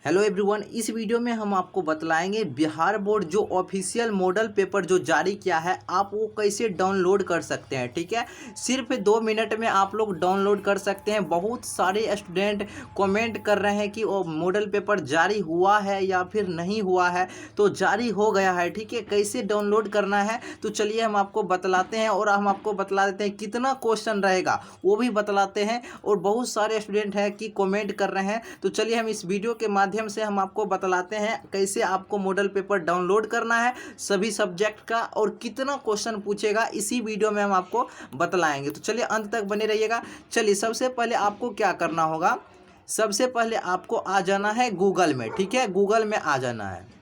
Hello everyone, इस video में हम आपको बतलाएंगे बिहार बोर्ड जो ऑफिशियल मॉडल पेपर जो जारी किया है आप वो कैसे डाउनलोड कर सकते हैं। ठीक है, सिर्फ 2 मिनट में आप लोग डाउनलोड कर सकते हैं। बहुत सारे स्टूडेंट कमेंट कर रहे हैं कि वो मॉडल पेपर जारी हुआ है या फिर नहीं हुआ है, तो जारी हो गया है। ठीक है, कैसे डाउनलोड करना है तो चलिए हम आपको बतलाते हैं और हम आपको बतला देते हैं कितना क्वेश्चन रहेगा वो भी बतलाते हैं। और बहुत सारे स्टूडेंट हैं कि कमेंट कर रहे हैं, तो चलिए हम इस वीडियो के माध्यम से हम आपको बतलाते हैं कैसे आपको मॉडल पेपर डाउनलोड करना है सभी सब्जेक्ट का और कितना क्वेश्चन पूछेगा इसी वीडियो में हम आपको बतलाएंगे। तो चलिए अंत तक बने रहिएगा। चलिए सबसे पहले आपको क्या करना होगा, सबसे पहले आपको आ जाना है गूगल में। ठीक है, गूगल में आ जाना है।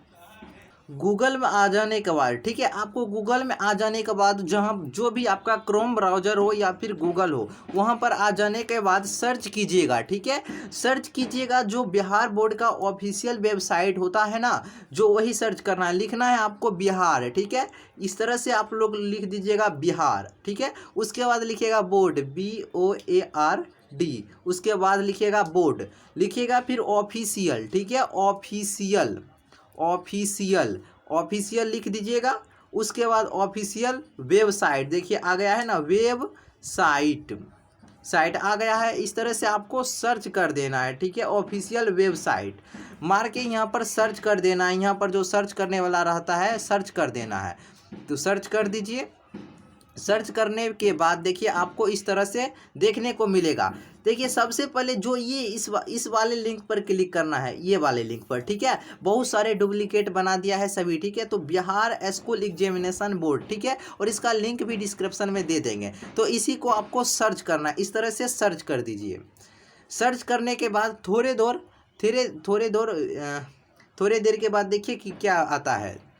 गूगल में आ जाने के बाद ठीक है, आपको गूगल में आ जाने के बाद जहाँ जो भी आपका क्रोम ब्राउज़र हो या फिर गूगल हो वहाँ पर आ जाने के बाद सर्च कीजिएगा। ठीक है, सर्च कीजिएगा जो बिहार बोर्ड का ऑफिशियल वेबसाइट होता है ना, जो वही सर्च करना है। लिखना है आपको बिहार। ठीक है, इस तरह से आप लोग लिख दीजिएगा बिहार। ठीक है, उसके बाद लिखिएगा बोर्ड BOARD, उसके बाद लिखिएगा बोर्ड, लिखिएगा फिर ऑफिशियल। ठीक है, ऑफिशियल ऑफिशियल ऑफिशियल लिख दीजिएगा। उसके बाद ऑफिशियल वेबसाइट देखिए आ गया है ना, वेबसाइट साइट आ गया है। इस तरह से आपको सर्च कर देना है। ठीक है, ऑफिशियल वेबसाइट मार के यहाँ पर सर्च कर देना है। यहाँ पर जो सर्च करने वाला रहता है सर्च कर देना है, तो सर्च कर दीजिए। सर्च करने के बाद देखिए आपको इस तरह से देखने को मिलेगा। देखिए सबसे पहले जो ये इस वाले लिंक पर क्लिक करना है, ये वाले लिंक पर। ठीक है, बहुत सारे डुप्लीकेट बना दिया है सभी। ठीक है, तो बिहार स्कूल एग्जामिनेशन बोर्ड, ठीक है, और इसका लिंक भी डिस्क्रिप्शन में दे देंगे। तो इसी को आपको सर्च करना है, इस तरह से सर्च कर दीजिए। सर्च करने के बाद थोड़े देर के बाद देखिए कि क्या आता है।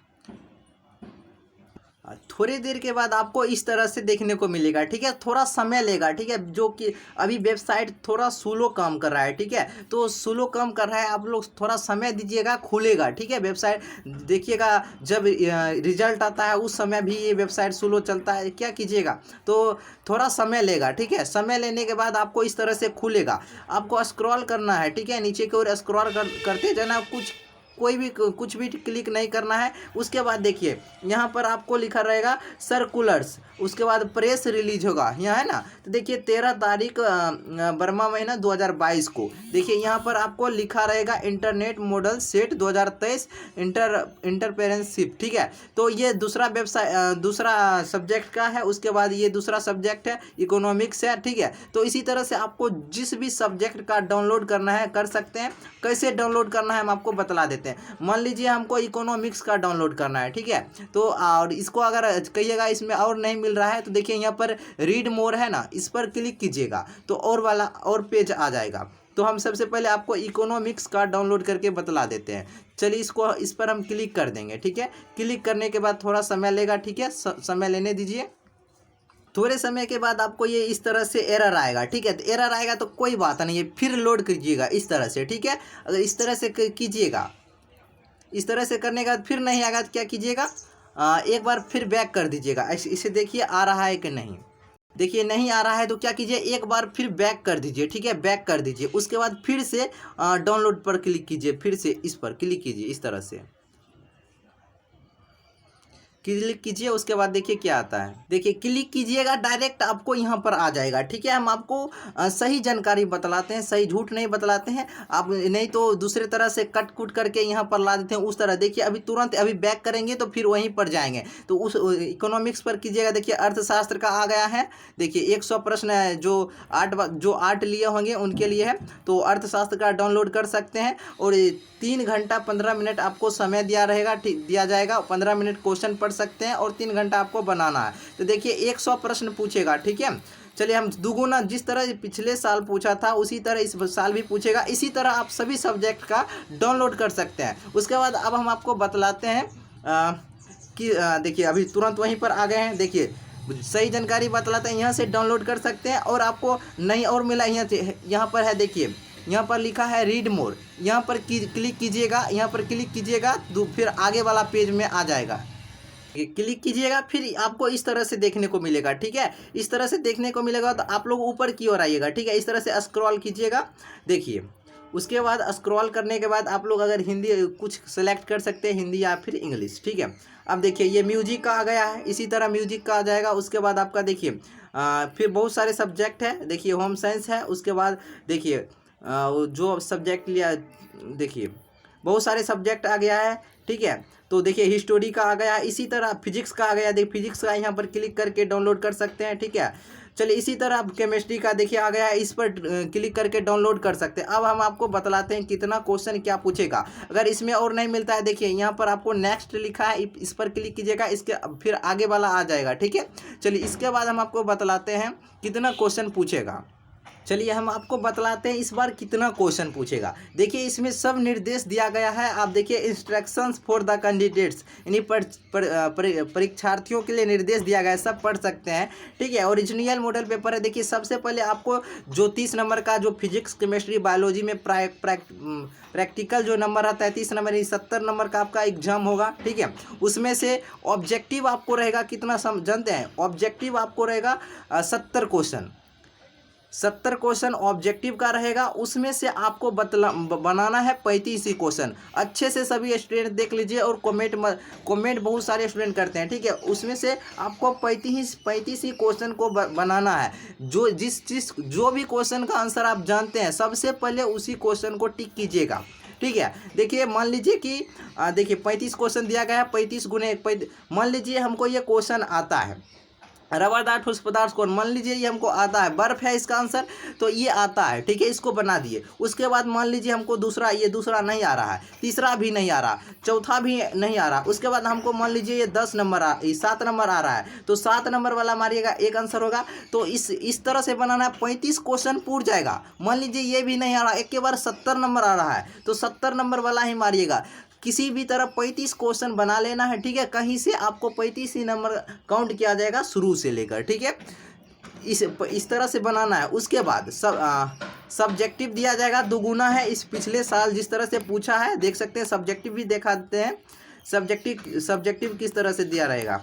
थोड़ी देर के बाद आपको इस तरह से देखने को मिलेगा। ठीक है, थोड़ा समय लेगा। ठीक है, जो कि अभी वेबसाइट थोड़ा स्लो काम कर रहा है। ठीक है, तो स्लो काम कर रहा है, आप लोग थोड़ा समय दीजिएगा, खुलेगा। ठीक है, वेबसाइट देखिएगा जब रिजल्ट आता है उस समय भी ये वेबसाइट स्लो चलता है, क्या कीजिएगा, तो थोड़ा समय लेगा। ठीक है, समय लेने के बाद आपको इस तरह से खुलेगा। आपको स्क्रॉल करना है। ठीक है, नीचे की ओर स्क्रॉल करते जाना, कुछ भी क्लिक नहीं करना है। उसके बाद देखिए यहाँ पर आपको लिखा रहेगा सर्कुलर्स, उसके बाद प्रेस रिलीज होगा यहाँ है ना। तो देखिए 13 तारीख बर्मा महीना 2022 को देखिए यहाँ पर आपको लिखा रहेगा इंटरनेट मॉडल सेट 2023 इंटरपेरेंशिप। ठीक है, तो ये दूसरा वेबसाइट दूसरा सब्जेक्ट का है। उसके बाद ये दूसरा सब्जेक्ट है इकोनॉमिक्स है। ठीक है, तो इसी तरह से आपको जिस भी सब्जेक्ट का डाउनलोड करना है कर सकते हैं। कैसे डाउनलोड करना है हम आपको बतला देते हैं। मान लीजिए हमको इकोनॉमिक्स का डाउनलोड करना है। ठीक है, तो और इसको अगर कहिएगा इसमें और नहीं मिल रहा है तो देखिए यहाँ पर रीड मोर है ना, इस पर क्लिक कीजिएगा तो और पेज आ जाएगा। तो हम सबसे पहले आपको इकोनॉमिक्स का डाउनलोड करके बतला देते हैं। चलिए इस पर हम क्लिक कर देंगे। ठीक है, क्लिक करने के बाद थोड़ा समय लेगा। ठीक है, समय लेने दीजिए। थोड़े समय के बाद आपको ये इस तरह से एरर आएगा। ठीक है, तो एरर आएगा तो कोई बात नहीं है, फिर लोड कीजिएगा इस तरह से। ठीक है, अगर इस तरह से कीजिएगा, इस तरह से करने के बाद फिर नहीं आएगा तो क्या कीजिएगा, एक बार फिर बैक कर दीजिएगा। इसे देखिए आ रहा है कि नहीं। देखिए नहीं आ रहा है तो क्या कीजिए, एक बार फिर बैक कर दीजिए। ठीक है, बैक कर दीजिए। उसके बाद फिर से डाउनलोड पर क्लिक कीजिए, फिर से इस पर क्लिक कीजिए, इस तरह से क्लिक कीजिए। उसके बाद देखिए क्या आता है। देखिए क्लिक कीजिएगा, डायरेक्ट आपको यहाँ पर आ जाएगा। ठीक है, हम आपको सही जानकारी बतलाते हैं, सही झूठ नहीं बतलाते हैं। आप नहीं तो दूसरे तरह से कट कुट करके यहाँ पर ला देते हैं उस तरह। देखिए अभी तुरंत अभी बैक करेंगे तो फिर वहीं पर जाएंगे। तो उस इकोनॉमिक्स पर कीजिएगा। देखिए अर्थशास्त्र का आ गया है। देखिए 100 प्रश्न है जो 8 लिए होंगे उनके लिए है। तो अर्थशास्त्र का डाउनलोड कर सकते हैं और 3 घंटा 15 मिनट आपको समय दिया जाएगा। 15 मिनट क्वेश्चन पढ़ सकते हैं और 3 घंटा आपको बनाना है। तो देखिए 100 प्रश्न पूछेगा। ठीक है, चलिए हम दुगुना जिस तरह पिछले साल पूछा था उसी तरह इस साल भी पूछेगा। इसी तरह आप सभी सब्जेक्ट का डाउनलोड कर सकते हैं। उसके बाद अब हम आपको बतलाते हैं कि देखिए अभी तुरंत वहीं पर आ गए हैं। देखिए सही जानकारी बतलाते हैं, यहाँ से डाउनलोड कर सकते हैं। और आपको नहीं और मिला यहाँ पर है। देखिए यहाँ पर लिखा है रीड मोर, यहाँ पर क्लिक कीजिएगा। यहाँ पर क्लिक कीजिएगा तो फिर आगे वाला पेज में आ जाएगा। क्लिक कीजिएगा, फिर आपको इस तरह से देखने को मिलेगा। ठीक है, इस तरह से देखने को मिलेगा तो आप लोग ऊपर की ओर आइएगा। ठीक है, इस तरह से स्क्रॉल कीजिएगा। देखिए उसके बाद स्क्रॉल करने के बाद आप लोग अगर हिंदी कुछ सेलेक्ट कर सकते हैं, हिंदी या फिर इंग्लिश, ठीक है। अब देखिए ये म्यूजिक का आ गया है, इसी तरह म्यूजिक का आ जाएगा। उसके बाद आपका देखिए फिर बहुत सारे सब्जेक्ट है, देखिए होम साइंस है। उसके बाद देखिए जो सब्जेक्ट लिया, देखिए बहुत सारे सब्जेक्ट आ गया है, ठीक है। तो देखिए हिस्टोरी का आ गया, इसी तरह फिजिक्स का आ गया, देखिए फिजिक्स का यहाँ पर क्लिक करके डाउनलोड कर सकते हैं, ठीक है। चलिए इसी तरह अब केमिस्ट्री का देखिए आ गया है, इस पर क्लिक करके डाउनलोड कर सकते हैं। अब हम आपको बतलाते हैं कितना क्वेश्चन क्या पूछेगा। अगर इसमें और नहीं मिलता है, देखिए यहाँ पर आपको नेक्स्ट लिखा है, इस पर क्लिक कीजिएगा, इसके फिर आगे वाला आ जाएगा, ठीक है। चलिए इसके बाद हम आपको बतलाते हैं कितना क्वेश्चन पूछेगा। चलिए हम आपको बतलाते हैं इस बार कितना क्वेश्चन पूछेगा। देखिए इसमें सब निर्देश दिया गया है, आप देखिए इंस्ट्रक्शंस फॉर द कैंडिडेट्स, यानी परीक्षार्थियों के लिए निर्देश दिया गया है, सब पढ़ सकते हैं, ठीक है। ओरिजिनल मॉडल पेपर है। देखिए सबसे पहले आपको जो 30 नंबर का जो फिजिक्स केमिस्ट्री बायोलॉजी में प्रैक्टिकल जो नंबर आता है 30 नंबर, 70 नंबर का आपका एग्जाम होगा, ठीक है। उसमें से ऑब्जेक्टिव आपको रहेगा कितना जानते हैं? ऑब्जेक्टिव आपको रहेगा 70 क्वेश्चन, 70 क्वेश्चन ऑब्जेक्टिव का रहेगा। उसमें से आपको बनाना है 35 ही क्वेश्चन। अच्छे से सभी स्टूडेंट देख लीजिए और कमेंट बहुत सारे स्टूडेंट करते हैं, ठीक है। उसमें से आपको 35 ही क्वेश्चन को बनाना है। जो भी क्वेश्चन का आंसर आप जानते हैं, सबसे पहले उसी क्वेश्चन को टिक कीजिएगा, ठीक है। देखिए मान लीजिए कि देखिए 35 क्वेश्चन दिया गया है, 35 गुने मान लीजिए हमको ये क्वेश्चन आता है, रवादार ठोस पदार्थ कौन, मान लीजिए ये हमको आता है, बर्फ है इसका आंसर, तो ये आता है, ठीक है, इसको बना दिए। उसके बाद मान लीजिए हमको दूसरा नहीं आ रहा है, तीसरा भी नहीं आ रहा, चौथा भी नहीं आ रहा। उसके बाद हमको मान लीजिए ये 7 नंबर आ रहा है, तो 7 नंबर वाला मारिएगा, एक आंसर होगा। तो इस तरह से बनाना है, 35 क्वेश्चन पूर जाएगा। मान लीजिए ये भी नहीं आ रहा, एक के बार 70 नंबर आ रहा है, तो 70 नंबर वाला ही मारिएगा। किसी भी तरह 35 क्वेश्चन बना लेना है, ठीक है। कहीं से आपको 35 ही नंबर काउंट किया जाएगा शुरू से लेकर, ठीक है। इस तरह से बनाना है। उसके बाद सब्जेक्टिव दिया जाएगा, दुगुना है इस पिछले साल जिस तरह से पूछा है, देख सकते हैं। सब्जेक्टिव भी दिखा देते हैं, सब्जेक्टिव किस तरह से दिया रहेगा।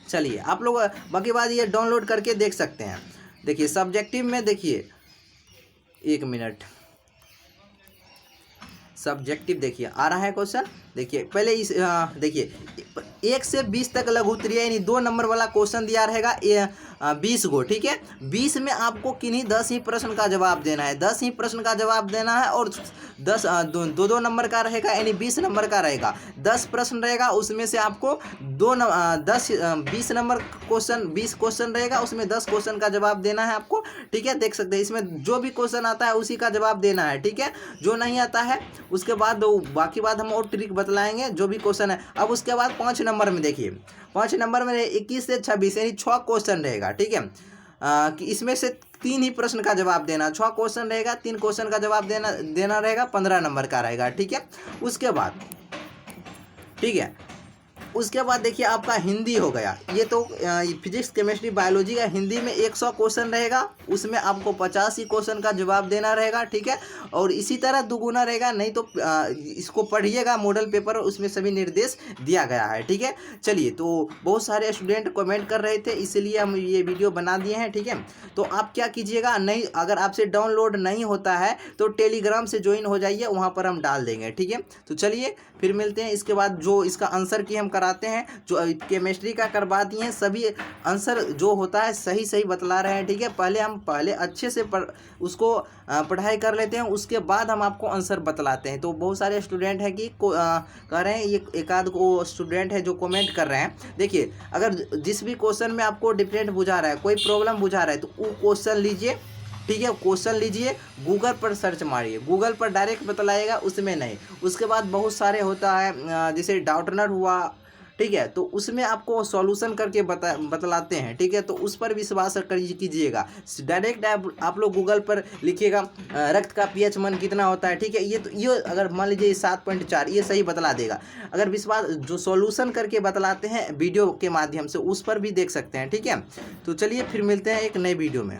चलिए आप लोग बाकी बात ये डाउनलोड करके देख सकते हैं। देखिए सब्जेक्टिव में देखिए, एक मिनट, सब्जेक्टिव देखिए आ रहा है क्वेश्चन। देखिए पहले देखिए 1 से 20 तक लघु उत्तरीय, यानी 2 नंबर वाला क्वेश्चन दिया रहेगा 20 गो, ठीक है। 20 में आपको किन्हीं 10 ही प्रश्न का जवाब देना है, 10 ही प्रश्न का जवाब देना है। और 2 नंबर का रहेगा, यानी 20 नंबर का रहेगा। 10 प्रश्न रहेगा, उसमें से आपको 20 नंबर क्वेश्चन, 20 क्वेश्चन रहेगा, उसमें 10 क्वेश्चन का जवाब देना है आपको, ठीक है। देख सकते हैं इसमें जो भी क्वेश्चन आता है उसी का जवाब देना है, ठीक है। जो नहीं आता है उसके बाद बाकी बात हम और ट्रिक बतलाएंगे, जो भी क्वेश्चन है। अब उसके बाद 5 नंबर में देखिए, 5 नंबर में 21 से 26 यानी 6 क्वेश्चन रहेगा, ठीक है। कि इसमें से 3 ही प्रश्न का जवाब देना, 6 क्वेश्चन रहेगा, 3 क्वेश्चन का जवाब देना रहेगा, 15 नंबर का रहेगा, ठीक है। उसके बाद ठीक है, उसके बाद देखिए आपका हिंदी हो गया। ये तो फिजिक्स केमिस्ट्री बायोलॉजी का हिंदी में 100 क्वेश्चन रहेगा, उसमें आपको 50 ही क्वेश्चन का जवाब देना रहेगा, ठीक है। और इसी तरह दुगुना रहेगा, नहीं तो इसको पढ़िएगा मॉडल पेपर, उसमें सभी निर्देश दिया गया है, ठीक है। चलिए, तो बहुत सारे स्टूडेंट कमेंट कर रहे थे, इसलिए हम ये वीडियो बना दिए हैं, ठीक है। तो आप क्या कीजिएगा, नहीं अगर आपसे डाउनलोड नहीं होता है तो टेलीग्राम से ज्वाइन हो जाइए, वहाँ पर हम डाल देंगे, ठीक है। तो चलिए फिर मिलते हैं। इसके बाद जो इसका आंसर की हम कराते हैं, जो केमिस्ट्री का करवा दिए हैं, सभी आंसर जो होता है सही बतला रहे हैं, ठीक है। पहले अच्छे से उसको पढ़ाई कर लेते हैं, उसके बाद हम आपको आंसर बतलाते हैं। तो बहुत सारे स्टूडेंट हैं कि कह रहे हैं, ये एक आध को स्टूडेंट है जो कमेंट कर रहे हैं। देखिए अगर जिस भी क्वेश्चन में आपको डिफरेंट बुझा रहा है, कोई प्रॉब्लम बुझा रहा है, तो वो क्वेश्चन लीजिए, ठीक है। क्वेश्चन लीजिए, गूगल पर सर्च मारिए, गूगल पर डायरेक्ट बतलाएगा, उसमें नहीं। उसके बाद बहुत सारे होता है, जैसे डाउटनर हुआ, ठीक है, तो उसमें आपको सॉल्यूशन करके बतलाते हैं, ठीक है। तो उस पर विश्वास कीजिएगा। डायरेक्ट आप लोग गूगल पर लिखिएगा रक्त का पीएच मान कितना होता है, ठीक है। ये अगर मान लीजिए 7.4, ये सही बतला देगा। अगर विश्वास, जो सॉल्यूशन करके बतलाते हैं वीडियो के माध्यम से, उस पर भी देख सकते हैं, ठीक है। तो चलिए फिर मिलते हैं एक नए वीडियो में।